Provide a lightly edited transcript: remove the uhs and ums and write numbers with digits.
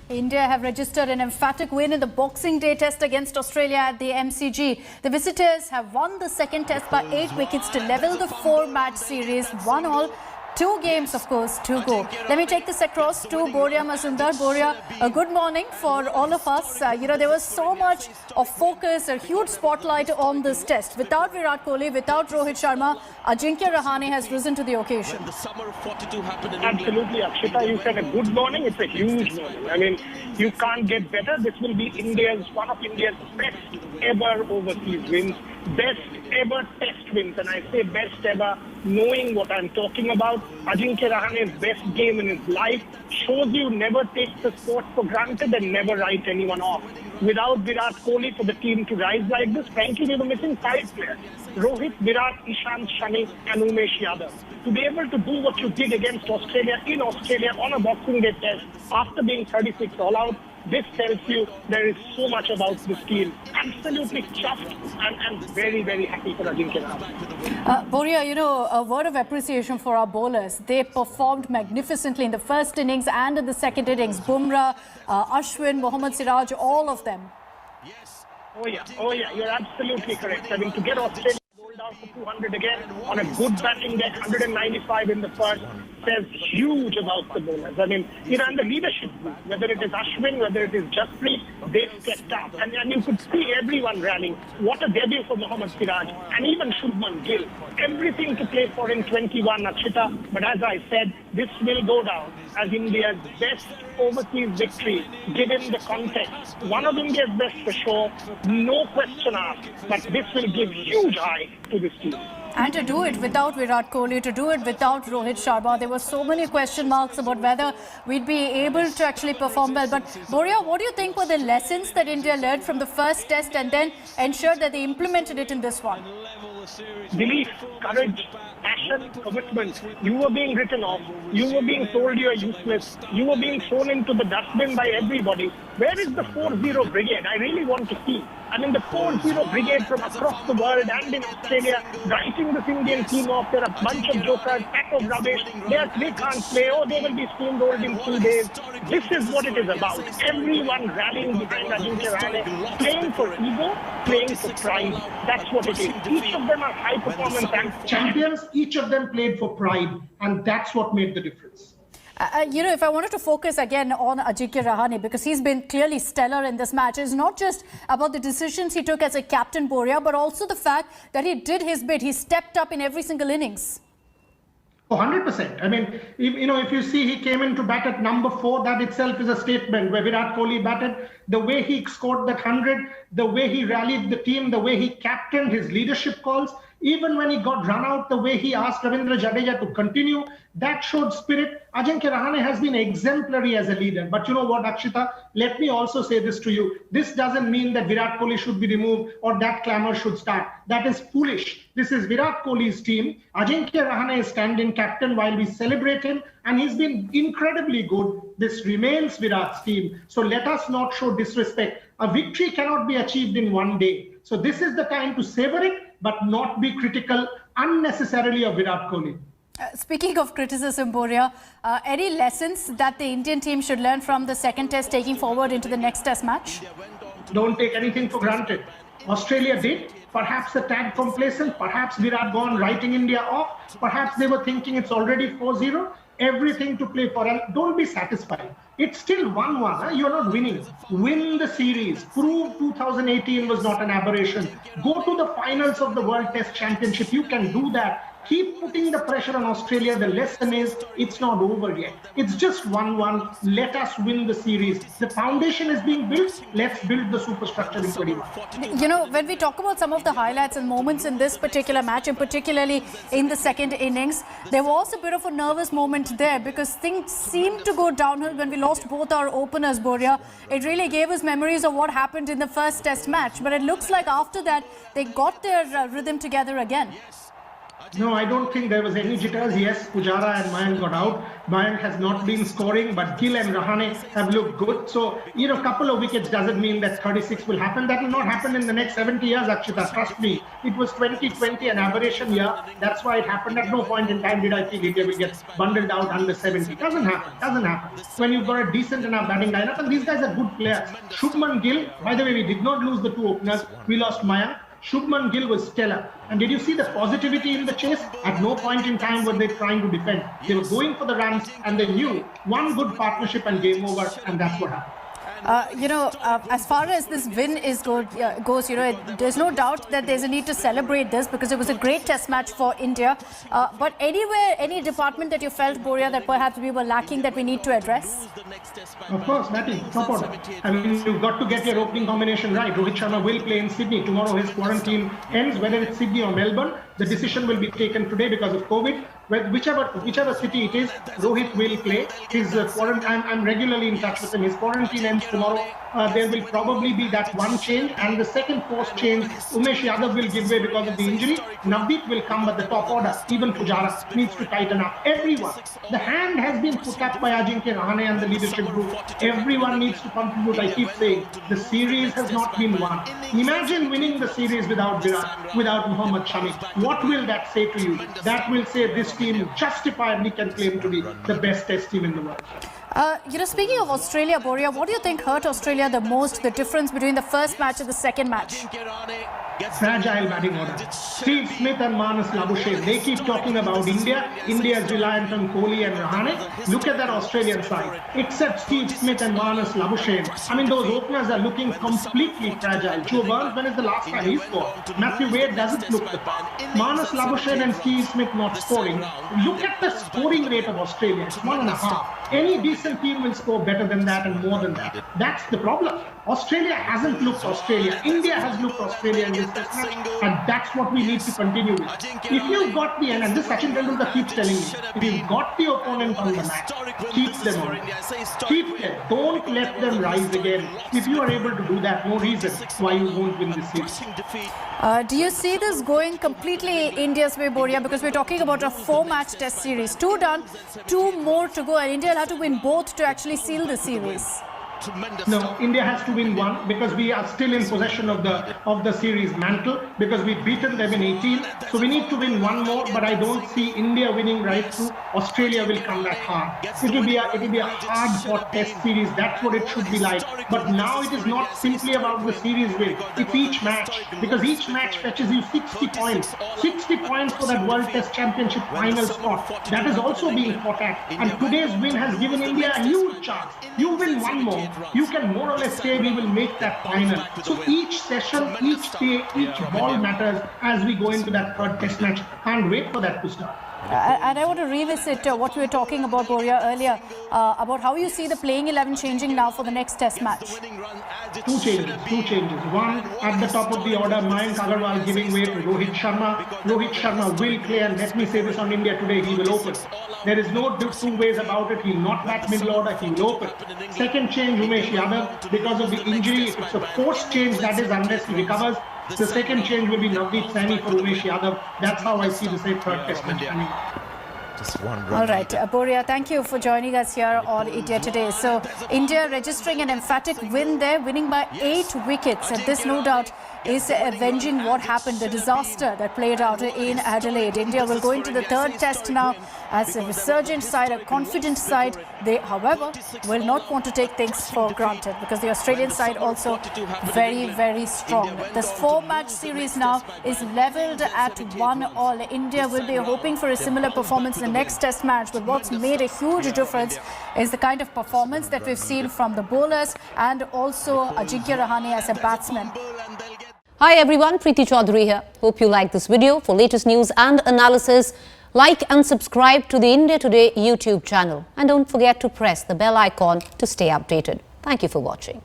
India have registered an emphatic win in the Boxing Day test against Australia at the MCG. The visitors have won the second test by 8 wickets to level the 4-match series, 1-all. 2 games, of course, to go. Let me take this across to Boria Majumdar. Boria, a good morning for all of us. There was so much of focus, a huge spotlight on this test. Without Virat Kohli, without Rohit Sharma, Ajinkya Rahane has risen to the occasion. Absolutely, Akshita. You said a good morning. It's a huge morning. I mean, you can't get better. This will be one of India's best ever overseas wins. Best ever test wins, and I say best ever knowing what I'm talking about. Ajinkya Rahane's best game in his life shows you never take the sport for granted and never write anyone off. Without Virat Kohli for the team to rise like this, frankly, we were missing 5 players. Rohit, Virat, Ishant, Shami and Umesh Yadav. To be able to do what you did against Australia in Australia on a Boxing Day test after being 36 all out, this tells you there is so much about this team. Absolutely chuffed and very, very happy for Ajinkya Rahane. Boria, a word of appreciation for our bowlers. They performed magnificently in the first innings and in the second innings. Bumrah, Ashwin, Mohammad Siraj, all of them. Oh yeah, you're absolutely correct. I mean, to get Australia bowled out for 200 again on a good batting deck, 195 in the first, says huge about the bowlers. I mean, and the leadership group, whether it is Ashwin, whether it is Jasprit, they stepped up. And you could see everyone rallying. What a debut for Mohammad Siraj and even Shubman Gill. Everything to play for in 21, Akshita. But as I said, this will go down as India's best overseas victory, given the context. One of India's best for sure, no question asked. But this will give huge high to this team. And to do it without Virat Kohli, to do it without Rohit Sharma, there were so many question marks about whether we'd be able to actually perform well. But Boria, what do you think were the lessons that India learned from the first test and then ensured that they implemented it in this one? Belief, courage, passion, commitment. You were being written off. You were being told you are useless. You were being thrown into the dustbin by everybody. Where is the 4-0 brigade? I really want to see. I mean, the 4-0 brigade from across the world and in Australia writing this Indian team off. They're a bunch of jokers, pack of rubbish. They can't play. Oh, they will be steamrolled in 2 days. This is what it is about. Everyone rallying behind Ajinkya Rahane, playing for ego, playing for pride. That's what it is. Each of them are high performance champions. Each of them played for pride, and that's what made the difference. If I wanted to focus again on Ajinkya Rahane, because he's been clearly stellar in this match, it's not just about the decisions he took as a captain, Boria, but also the fact that he did his bit. He stepped up in every single innings. Oh, 100%. I mean, if you see he came into bat at number 4, that itself is a statement where Virat Kohli batted. The way he scored that 100, the way he rallied the team, the way he captained his leadership calls, even when he got run out, the way he asked Ravindra Jadeja to continue, that showed spirit. Ajinkya Rahane has been exemplary as a leader. But you know what, Akshita? Let me also say this to you. This doesn't mean that Virat Kohli should be removed or that clamour should start. That is foolish. This is Virat Kohli's team. Ajinkya Rahane is standing captain while we celebrate him. And he's been incredibly good. This remains Virat's team. So let us not show disrespect. A victory cannot be achieved in one day. So this is the time to savor it, but not be critical unnecessarily of Virat Kohli. Speaking of criticism, Boria, any lessons that the Indian team should learn from the second test taking forward into the next test match? Don't take anything for granted. Australia did. Perhaps a tad complacent. Perhaps Virat gone writing India off. Perhaps they were thinking it's already 4-0. Everything to play for, and don't be satisfied. It's still 1-1. You're not winning. Win the series. Prove 2018 was not an aberration. Go to the finals of the World Test Championship. You can do that. Keep putting the pressure on Australia. The lesson is it's not over yet. It's just 1-1. Let us win the series. The foundation is being built. Let's build the superstructure in 21. When we talk about some of the highlights and moments in this particular match, and particularly in the second innings, there was a bit of a nervous moment there because things seemed to go downhill when we lost both our openers, Boria. It really gave us memories of what happened in the first test match. But it looks like after that, they got their rhythm together again. No, I don't think there was any jitters. Yes, Pujara and Mayank got out. Mayank has not been scoring, but Gill and Rahane have looked good. So, a couple of wickets doesn't mean that 36 will happen. That will not happen in the next 70 years, Akshita. Trust me. It was 2020, an aberration year. That's why it happened. At no point in time did I feel India will get bundled out under 70. Doesn't happen. When you've got a decent enough batting lineup, and these guys are good players. Shubman Gill, by the way, we did not lose the two openers. We lost Mayank. Shubman Gill was stellar. And did you see the positivity in the chase? At no point in time were they trying to defend. They were going for the runs, and they knew one good partnership and game over, and that's what happened. As far as this win goes, there's no doubt that there's a need to celebrate this because it was a great test match for India. But any department that you felt, Boria, that perhaps we were lacking that we need to address? Of course, batting, top order. I mean, you've got to get your opening combination right. Rohit Sharma will play in Sydney. Tomorrow his quarantine ends, whether it's Sydney or Melbourne. The decision will be taken today because of COVID. Whichever city it is, Rohit will play. His quarantine, I'm regularly in touch with him. His quarantine ends tomorrow. There will probably be that one change, and the second force change, Umesh Yadav will give way because of the injury. Navdeep will come, but the top order, even Pujara, needs to tighten up. Everyone. The hand has been put up by Ajinkya Rahane and the leadership group. Everyone needs to contribute. I keep saying, the series has not been won. Imagine winning the series without Virat, without Mohammad Shami. What will that say to you? That will say this team justifiably can claim to be the best test team in the world. Speaking of Australia, Boria, what do you think hurt Australia the most, the difference between the first match and the second match? Fragile batting order. Steve Smith and Manas Labuschagne, they keep talking about India. India is reliant on Kohli and Rahane. Look at that Australian side. Except Steve Smith and Manas Labuschagne. I mean, those openers are looking completely fragile. Joe Burns, when is the last time he scored? Matthew Wade doesn't look the part. Manas Labuschagne and Steve Smith not scoring. Look at the scoring rate of Australia. It's 1.5. Any decent team will score better than that and more than that. That's the problem. Australia hasn't looked Australia. India has looked Australia in this test match, and that's what we need to continue with. If you've got the end, and this Sachin Tendulkar keeps telling me, if you've got the opponent on the mat, keep them on. Keep them. Don't let them rise again. If you are able to do that, no reason why you won't win this series. Do you see this going completely India's way, Boria? Because we're talking about a 4-match test series. 2 done, 2 more to go, and India will have to win both to actually seal the series. No, India has to win one because we are still in possession of the series mantle because we've beaten them in 18. So we need to win one more, but I don't see India winning right through. Australia will come back hard. It will be a hard-fought test series. That's what it should be like. But now it is not simply about the series win. It's each match because each match fetches you 60 points. 60 points for that World Test Championship final spot. That is also being fought at. And today's win has given India a huge chance. You win one more, you can more or less say we will make that final. So each session, each day, each ball matters as we go into that third test match. Can't wait for that to start. And I want to revisit what we were talking about, Boria, earlier, about how you see the playing 11 changing now for the next test match. Two changes. One, at the top of the order, Mayank Agarwal giving way to Rohit Sharma. Rohit Sharma will play, and let me say this on India today, he will open. There is no two ways about it. He will not bat middle order, he will open. Second change, Umesh Yadav, because of the injury, if it's a forced change, that is unless he recovers. The second change will be Navdeep Saini for Umesh Yadav. That's how I see the third test match coming. Just one run. All right, Boria, thank you for joining us here on India Today. So, India registering an emphatic win there, winning by 8 wickets. And this, no doubt, is avenging what happened, the disaster that played out in Adelaide. India will go into the third test now as a resurgent side, a confident side. They, however, will not want to take things for granted because the Australian side also very, very strong. This 4-match series now is levelled at 1-1. India will be hoping for a similar performance in the next test match, but what's made a huge difference is the kind of performance that we've seen from the bowlers and also Ajinkya Rahane as a batsman. Hi everyone, Preeti Chaudhary here. Hope you like this video. For latest news and analysis, like and subscribe to the India Today YouTube channel. And don't forget to press the bell icon to stay updated. Thank you for watching.